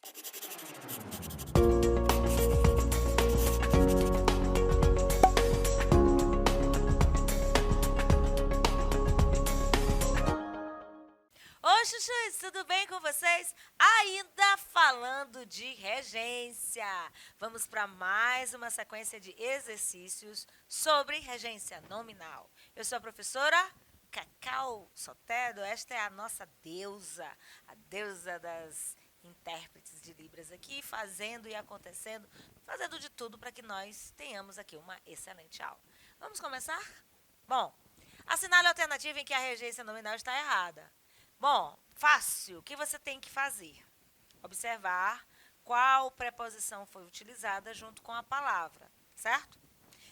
Oi, chuchus, tudo bem com vocês? Ainda falando de regência. Vamos para mais uma sequência de exercícios sobre regência nominal. Eu sou a professora Cacau Sotero, esta é a nossa deusa, a deusa das intérpretes de Libras aqui, fazendo e acontecendo, fazendo de tudo para que nós tenhamos aqui uma excelente aula. Vamos começar? Bom, assinale a alternativa em que a regência nominal está errada. Bom, fácil. O que você tem que fazer? Observar qual preposição foi utilizada junto com a palavra, certo?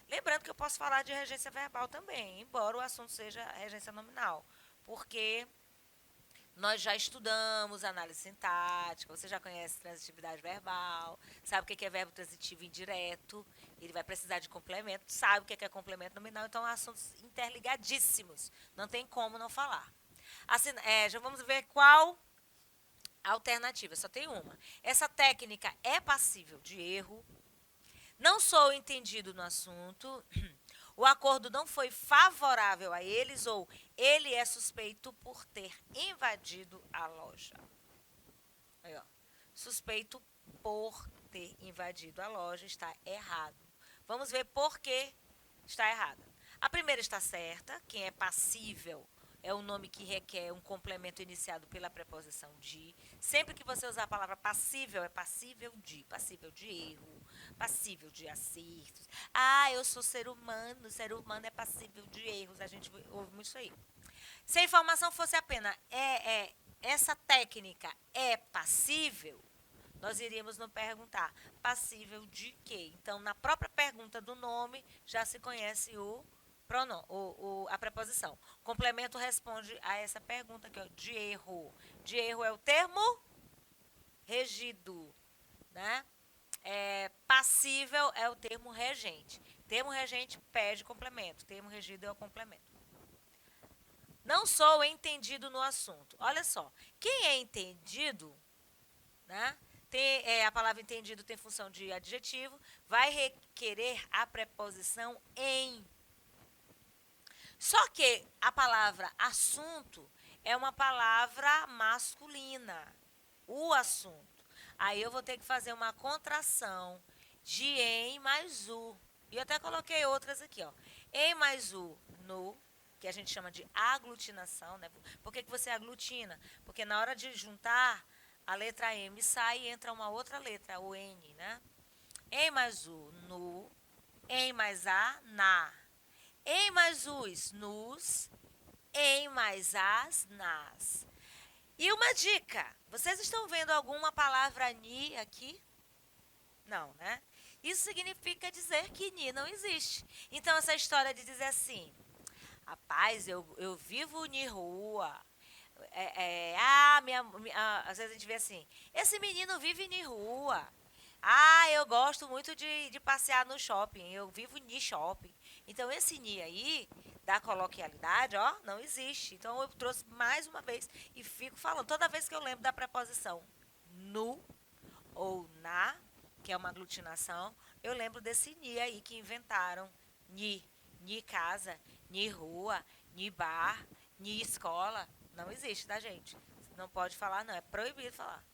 Lembrando que eu posso falar de regência verbal também, embora o assunto seja regência nominal, porque nós já estudamos análise sintática, você já conhece transitividade verbal, sabe o que é verbo transitivo indireto, ele vai precisar de complemento, sabe o que é complemento nominal, então assuntos interligadíssimos, não tem como não falar. Assim, já vamos ver qual alternativa, só tem uma. Essa técnica é passível de erro, não sou entendido no assunto, o acordo não foi favorável a eles ou ele é suspeito por ter invadido a loja. Aí, ó. Suspeito por ter invadido a loja está errado. Vamos ver por que está errada. A primeira está certa, quem é passível é um nome que requer um complemento iniciado pela preposição de. Sempre que você usar a palavra passível, é passível de erro, passível de acertos. Ah, eu sou ser humano é passível de erros. A gente ouve muito isso aí. Se a informação fosse apenas essa técnica é passível, nós iríamos nos perguntar passível de quê? Então, na própria pergunta do nome, já se conhece a preposição. Complemento responde a essa pergunta aqui, ó, de erro. De erro é o termo regido, né? Passível é o termo regente. Termo regente pede complemento. Termo regido é o complemento. Não sou entendido no assunto. Olha só, quem é entendido, né? A palavra entendido tem função de adjetivo, vai requerer a preposição em. Só que a palavra assunto é uma palavra masculina. O assunto. Aí eu vou ter que fazer uma contração de em mais u. E eu até coloquei outras aqui, ó. Em mais u no, que a gente chama de aglutinação, né? Por que você aglutina? Porque na hora de juntar, a letra M sai e entra uma outra letra, o N, né? Em mais u no, em mais a na. Em mais os nos, em mais as nas. E uma dica, vocês estão vendo alguma palavra ni aqui? Não, né? Isso significa dizer que ni não existe. Então, essa história de dizer assim, rapaz, eu vivo ni rua. Às vezes a gente vê assim, esse menino vive ni rua. Ah, eu gosto muito de passear no shopping, eu vivo ni shopping. Então, esse ni aí, da coloquialidade, ó, não existe. Então, eu trouxe mais uma vez e fico falando. Toda vez que eu lembro da preposição no ou na, que é uma aglutinação, eu lembro desse ni aí que inventaram. Ni, ni casa, ni rua, ni bar, ni escola. Não existe, tá, gente? Não pode falar, não. É proibido falar.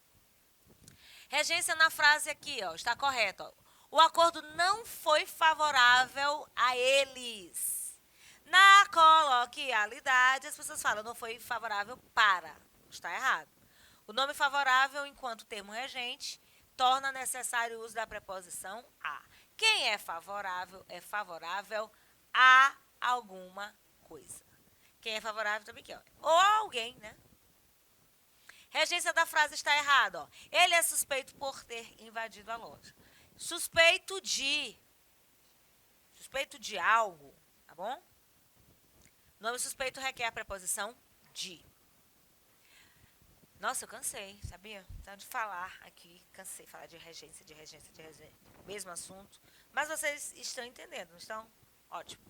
Regência na frase aqui, ó, está correto. Ó. O acordo não foi favorável a eles. Na coloquialidade, as pessoas falam, não foi favorável para. Está errado. O nome favorável, enquanto termo regente, torna necessário o uso da preposição a. Quem é favorável a alguma coisa. Quem é favorável também quer. Ou a alguém, né? Regência da frase está errada. Ó. Ele é suspeito por ter invadido a loja. Suspeito de algo, tá bom? Nome suspeito requer a preposição de. Nossa, eu cansei, sabia? Tanto de falar aqui, cansei de falar de regência. Mesmo assunto. Mas vocês estão entendendo, não estão? Ótimo.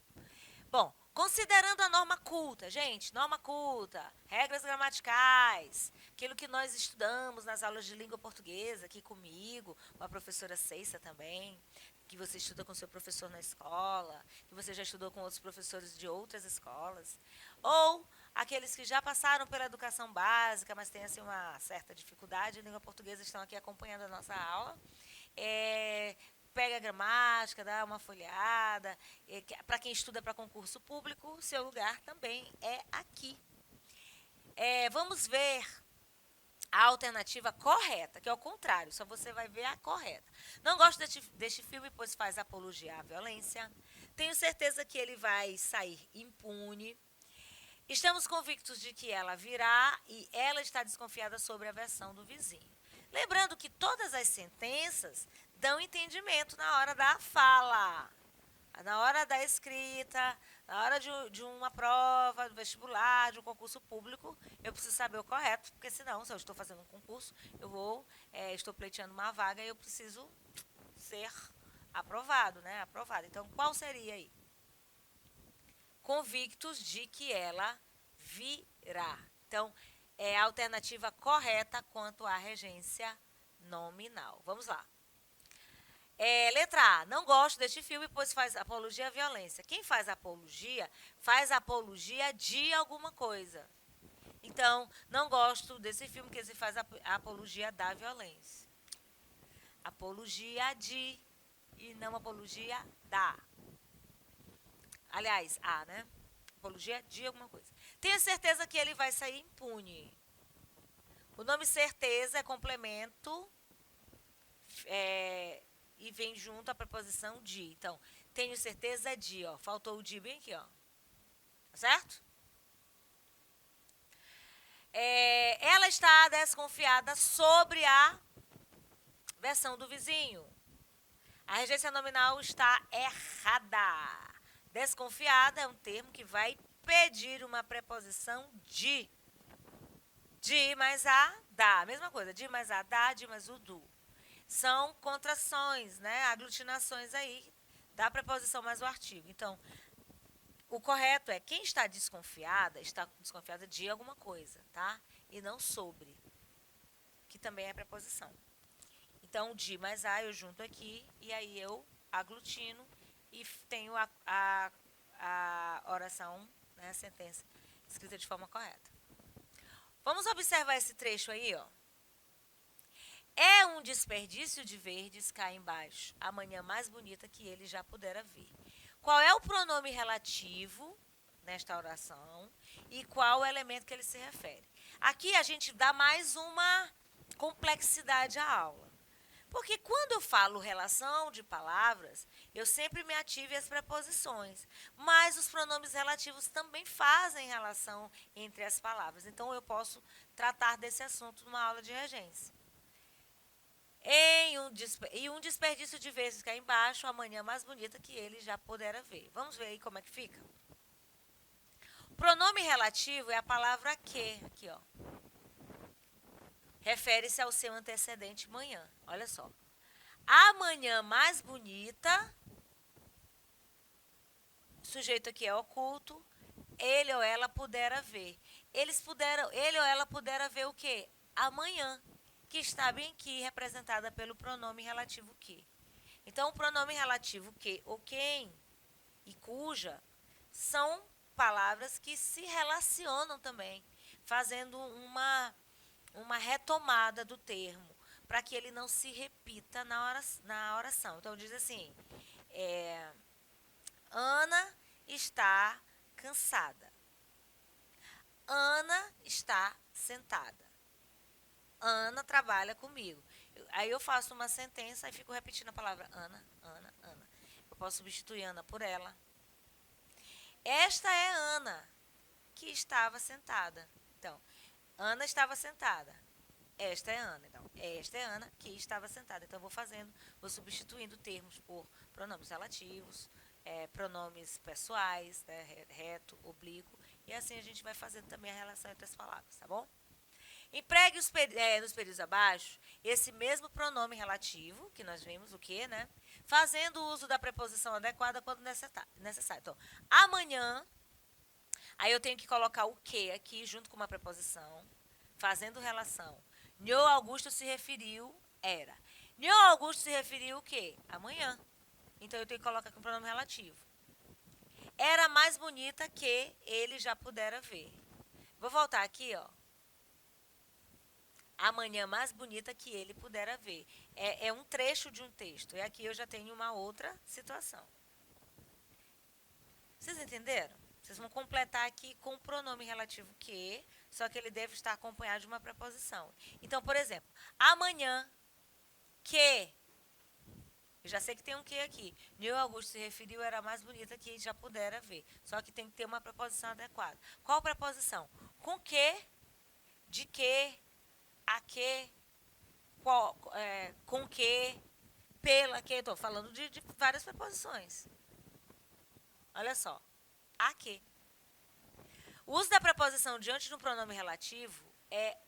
Bom, Considerando a norma culta, gente, norma culta, regras gramaticais, aquilo que nós estudamos nas aulas de língua portuguesa, aqui comigo, com a professora Ceissa também, que você estuda com seu professor na escola, que você já estudou com outros professores de outras escolas, ou aqueles que já passaram pela educação básica, mas têm assim, uma certa dificuldade em língua portuguesa, estão aqui acompanhando a nossa aula. É, pega a gramática, dá uma folheada. Para quem estuda para concurso público, seu lugar também é aqui. Vamos ver a alternativa correta, que é o contrário, só você vai ver a correta. Não gosto deste filme, pois faz apologia à violência. Tenho certeza que ele vai sair impune. Estamos convictos de que ela virá e ela está desconfiada sobre a versão do vizinho. Lembrando que todas as sentenças dão entendimento na hora da fala, na hora da escrita, na hora de uma prova, do vestibular, de um concurso público, eu preciso saber o correto, porque senão, se eu estou fazendo um concurso, estou pleiteando uma vaga e eu preciso ser aprovado, né? Aprovado. Então, qual seria aí? Convictos de que ela virá. Então, é a alternativa correta quanto à regência nominal. Vamos lá. Letra A. Não gosto deste filme, pois faz apologia à violência. Quem faz apologia de alguma coisa. Então, não gosto desse filme, porque ele faz a apologia da violência. Apologia de e não apologia da. Aliás, A, né? Apologia de alguma coisa. Tenho certeza que ele vai sair impune. O nome certeza é complemento e vem junto a preposição de. Então, tenho certeza de, ó. Faltou o de bem aqui, ó. Tá certo? Ela está desconfiada sobre a versão do vizinho. A regência nominal está errada. Desconfiada é um termo que vai pedir uma preposição de. De mais a, da. Mesma coisa, de mais a, da, de mais o do. São contrações, né? Aglutinações aí da preposição mais o artigo. Então, o correto é quem está desconfiada de alguma coisa, tá? E não sobre, que também é preposição. Então, de mais a eu junto aqui e aí eu aglutino e tenho a oração, né, a sentença escrita de forma correta. Vamos observar esse trecho aí, ó. É um desperdício de verdes cá embaixo, a manhã mais bonita que ele já pudera ver. Qual é o pronome relativo nesta oração e qual o elemento que ele se refere? Aqui a gente dá mais uma complexidade à aula. Porque quando eu falo relação de palavras, eu sempre me ativo às preposições. Mas os pronomes relativos também fazem relação entre as palavras. Então, eu posso tratar desse assunto numa aula de regência. E um desperdício de vezes cá embaixo, a manhã mais bonita que ele já pudera ver. Vamos ver aí como é que fica? O pronome relativo é a palavra que, aqui, ó. Refere-se ao seu antecedente manhã. Olha só. A manhã mais bonita, sujeito aqui é oculto, ele ou ela pudera ver. Ele ou ela pudera ver o quê? Amanhã, que está bem aqui representada pelo pronome relativo que. Então, o pronome relativo que ou quem e cuja são palavras que se relacionam também, fazendo uma retomada do termo, para que ele não se repita na oração. Então, diz assim, Ana está cansada. Ana está sentada. Ana trabalha comigo. Aí eu faço uma sentença e fico repetindo a palavra Ana, Ana, Ana. Eu posso substituir Ana por ela. Esta é Ana, que estava sentada. Então, Ana estava sentada. Esta é Ana. Então, esta é Ana que estava sentada. Então, eu vou substituindo termos por pronomes relativos, pronomes pessoais, né, reto, oblíquo. E assim a gente vai fazendo também a relação entre as palavras, tá bom? Empregue nos períodos abaixo esse mesmo pronome relativo, que nós vimos o que, né? Fazendo uso da preposição adequada quando necessário. Então, amanhã Aí eu tenho que colocar o que aqui junto com uma preposição, fazendo relação. Nho Augusto se referiu, era. Nho Augusto se referiu o quê? Amanhã. Então eu tenho que colocar aqui um pronome relativo. Era mais bonita que ele já pudera ver. Vou voltar aqui, ó. Amanhã mais bonita que ele pudera ver. É um trecho de um texto. E aqui eu já tenho uma outra situação. Vocês entenderam? Vocês vão completar aqui com o pronome relativo que, só que ele deve estar acompanhado de uma preposição. Então, por exemplo, amanhã que. Eu já sei que tem um que aqui. Nil Augusto se referiu, era mais bonita que já pudera ver. Só que tem que ter uma preposição adequada. Qual preposição? Com que, de que, a que, qual, com que, pela que. Estou falando de várias preposições. Olha só. A que. O uso da preposição diante de um pronome relativo é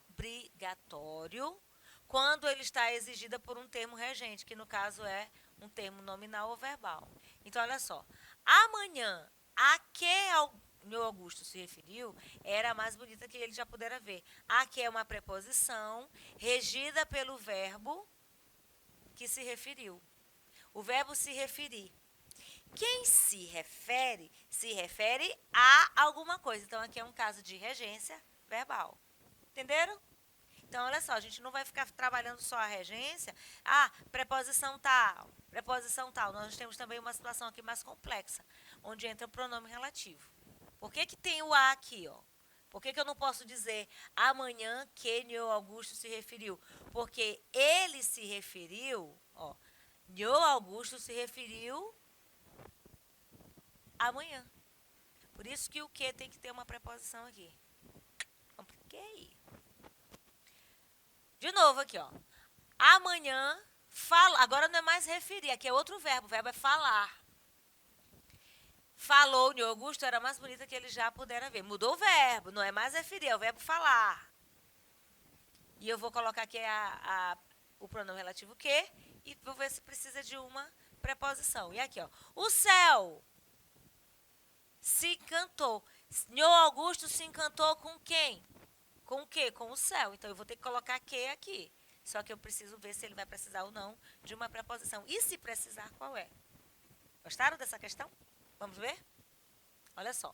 obrigatório quando ele está exigida por um termo regente, que no caso é um termo nominal ou verbal. Então, olha só. Amanhã, a que meu Augusto se referiu, era mais bonita que ele já pudera ver. A que é uma preposição regida pelo verbo que se referiu. O verbo se referir. Quem se refere a alguma coisa. Então, aqui é um caso de regência verbal. Entenderam? Então, olha só, a gente não vai ficar trabalhando só a regência. Ah, preposição tal, preposição tal. Nós temos também uma situação aqui mais complexa, onde entra o pronome relativo. Por que tem o a aqui, ó? Por que eu não posso dizer amanhã que Nho Augusto se referiu? Porque ele se referiu, ó, Nho Augusto se referiu amanhã. Por isso que o que tem que ter uma preposição aqui. Compliquei. De novo aqui, ó. Amanhã, fala. Agora não é mais referir, aqui é outro verbo. O verbo é falar. Falou, Nho Augusto era mais bonita que ele já pudera ver. Mudou o verbo, não é mais referir, é o verbo falar. E eu vou colocar aqui o pronome relativo que e vou ver se precisa de uma preposição. E aqui, ó. O céu se encantou. Nho Augusto se encantou com quem? Com o quê? Com o céu. Então, eu vou ter que colocar que aqui. Só que eu preciso ver se ele vai precisar ou não de uma preposição. E se precisar, qual é? Gostaram dessa questão? Vamos ver? Olha só.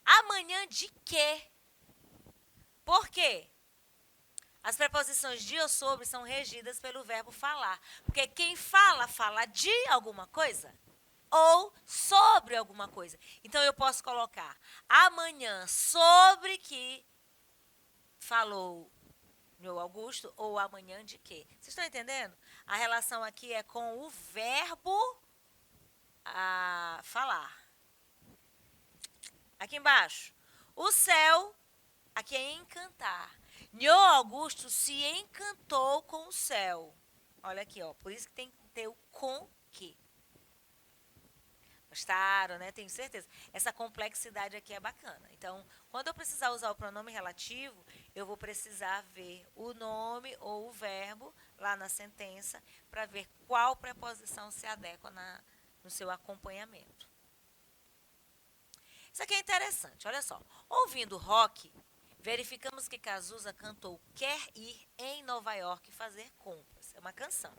Amanhã de quê? Por quê? As preposições de ou sobre são regidas pelo verbo falar. Porque quem fala, fala de alguma coisa ou sobre alguma coisa. Então, eu posso colocar amanhã sobre que falou Nho Augusto ou amanhã de quê? Vocês estão entendendo? A relação aqui é com o verbo falar. Aqui embaixo. O céu, aqui é encantar. Nho Augusto se encantou com o céu. Olha aqui, ó. Por isso que tem que ter o com que. Gostaram, né? Tenho certeza. Essa complexidade aqui é bacana. Então, quando eu precisar usar o pronome relativo, eu vou precisar ver o nome ou o verbo lá na sentença para ver qual preposição se adequa no seu acompanhamento. Isso aqui é interessante, olha só. Ouvindo rock, verificamos que Cazuza cantou Quer Ir em Nova York fazer compras. É uma canção.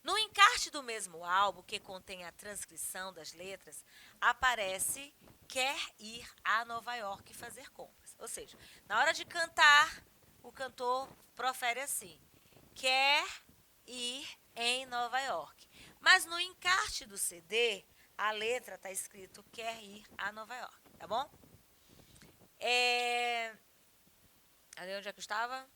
No encarte do mesmo álbum, que contém a transcrição das letras, aparece Quer Ir a Nova York fazer compras. Ou seja, na hora de cantar, o cantor profere assim, Quer Ir em Nova York. Mas no encarte do CD, a letra está escrito Quer Ir a Nova York, tá bom? Ali onde é que eu estava?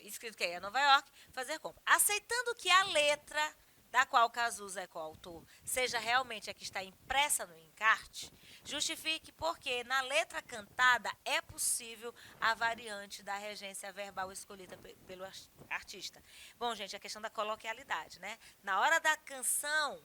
Escrito que é Nova York, fazer compra. Aceitando que a letra da qual Cazuza é coautor seja realmente a que está impressa no encarte, justifique porque na letra cantada é possível a variante da regência verbal escolhida pelo artista. Bom, gente, a questão da coloquialidade, né? Na hora da canção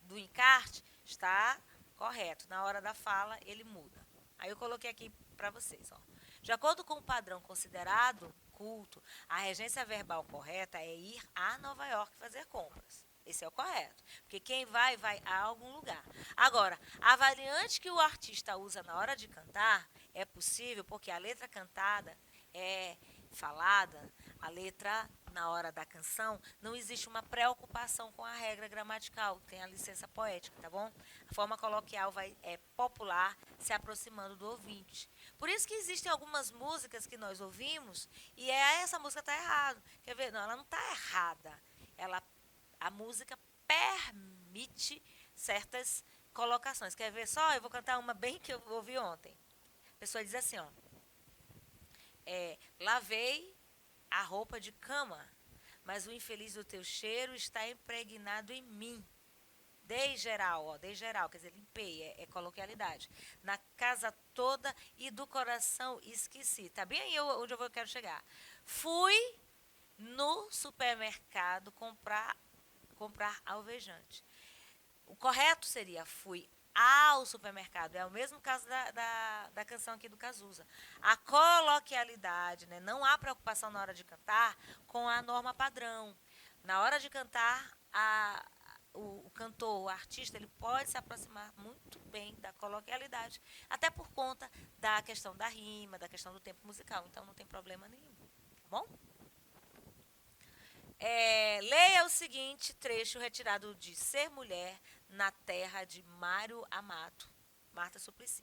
do encarte está correto, na hora da fala ele muda. Aí eu coloquei aqui para vocês, ó. De acordo com o padrão considerado culto, a regência verbal correta é ir a Nova York fazer compras. Esse é o correto. Porque quem vai, vai a algum lugar. Agora, a variante que o artista usa na hora de cantar é possível porque a letra cantada é falada, a letra na hora da canção, não existe uma preocupação com a regra gramatical, tem a licença poética, tá bom? A forma coloquial é popular, se aproximando do ouvinte. Por isso que existem algumas músicas que nós ouvimos e essa música está errada. Quer ver? Não, ela não está errada. A música permite certas colocações. Quer ver só? Eu vou cantar uma bem que eu ouvi ontem. A pessoa diz assim, ó. Lavei a roupa de cama, mas o infeliz do teu cheiro está impregnado em mim. Dei geral, ó, dei geral, quer dizer, limpei, é coloquialidade. Na casa toda e do coração esqueci. Tá bem aí onde eu quero chegar. Fui no supermercado comprar alvejante. O correto seria fui ao supermercado. É o mesmo caso da canção aqui do Cazuza. A coloquialidade, né? Não há preocupação na hora de cantar com a norma padrão. Na hora de cantar, o cantor, o artista, ele pode se aproximar muito bem da coloquialidade, até por conta da questão da rima, da questão do tempo musical. Então, não tem problema nenhum. Tá bom? Leia o seguinte trecho retirado de Ser Mulher na Terra de Mário Amato, Marta Suplicy.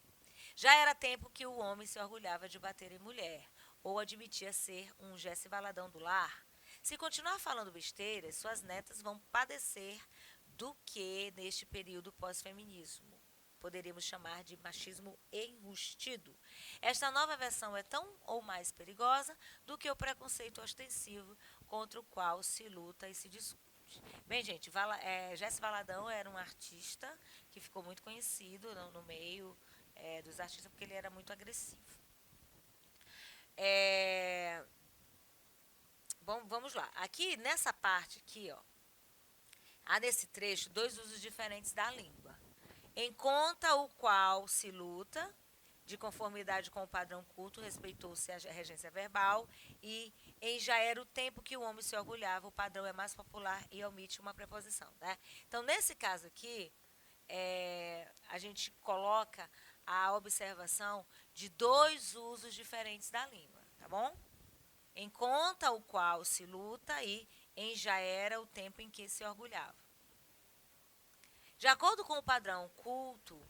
Já era tempo que o homem se orgulhava de bater em mulher, ou admitia ser um Jesse Valadão do lar. Se continuar falando besteiras, suas netas vão padecer do que, neste período pós-feminismo, poderíamos chamar de machismo enrustido. Esta nova versão é tão ou mais perigosa do que o preconceito ostensivo contra o qual se luta e se discute. Bem, gente, Jesse Valadão era um artista que ficou muito conhecido no meio dos artistas porque ele era muito agressivo. Bom, vamos lá. Aqui, nessa parte aqui, ó, há nesse trecho dois usos diferentes da língua. Em conta o qual se luta, de conformidade com o padrão culto, respeitou-se a regência verbal, e em já era o tempo que o homem se orgulhava, o padrão é mais popular e omite uma preposição. Né? Então, nesse caso aqui, a gente coloca a observação de dois usos diferentes da língua, tá bom? Em conta o qual se luta e em já era o tempo em que se orgulhava. De acordo com o padrão culto,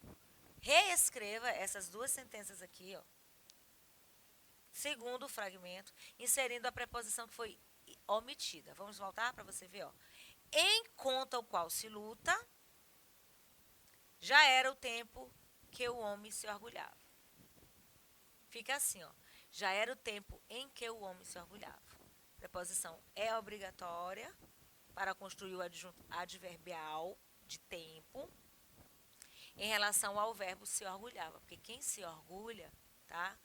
reescreva essas duas sentenças aqui, ó, segundo o fragmento, inserindo a preposição que foi omitida. Vamos voltar para você ver, ó. Em conta o qual se luta, já era o tempo que o homem se orgulhava. Fica assim, ó. Já era o tempo em que o homem se orgulhava. A preposição é obrigatória para construir o adjunto adverbial de tempo em relação ao verbo se orgulhava, porque quem se orgulha, tá?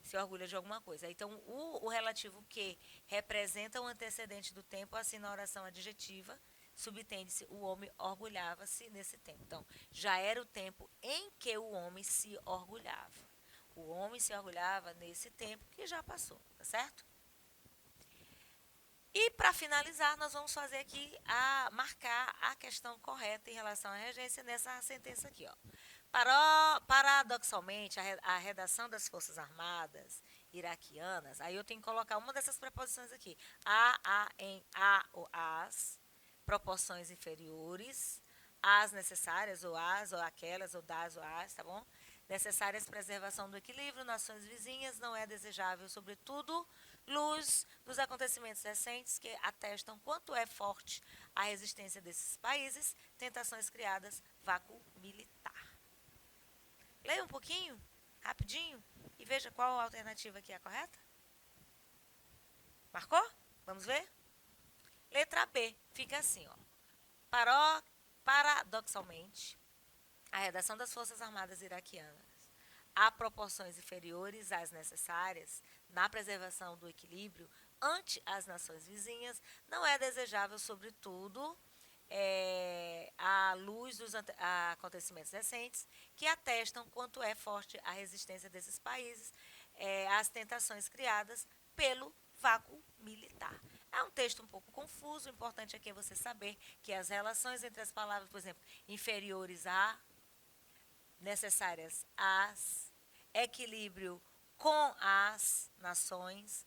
Se orgulha de alguma coisa. Então, o relativo que representa o antecedente do tempo, assim na oração adjetiva, subtende-se o homem orgulhava-se nesse tempo. Então, já era o tempo em que o homem se orgulhava. O homem se orgulhava nesse tempo que já passou, tá certo? E, para finalizar, nós vamos fazer aqui, marcar a questão correta em relação à regência nessa sentença aqui. Ó. Paradoxalmente, a redação das Forças Armadas iraquianas, aí eu tenho que colocar uma dessas preposições aqui. Em, a ou as, proporções inferiores, as necessárias, ou aquelas, ou das, ou as, tá bom? Necessárias preservação do equilíbrio, nações vizinhas, não é desejável, sobretudo, luz dos acontecimentos recentes que atestam quanto é forte a resistência desses países, tentações criadas, vácuo militar. Leia um pouquinho, rapidinho, e veja qual a alternativa aqui é a correta. Marcou? Vamos ver? Letra B, fica assim, ó. Paradoxalmente, a redação das Forças Armadas iraquianas a proporções inferiores às necessárias na preservação do equilíbrio ante as nações vizinhas não é desejável, sobretudo, à luz dos acontecimentos recentes que atestam quanto é forte a resistência desses países às tentações criadas pelo vácuo militar. É um texto um pouco confuso, o importante aqui é você saber que as relações entre as palavras, por exemplo, inferiores a, necessárias às, equilíbrio com as nações,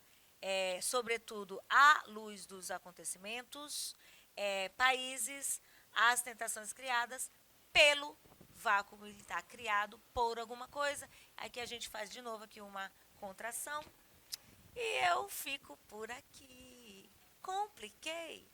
sobretudo à luz dos acontecimentos, países, as tentações criadas pelo vácuo militar criado por alguma coisa. Aqui a gente faz de novo aqui uma contração e eu fico por aqui. Compliquei?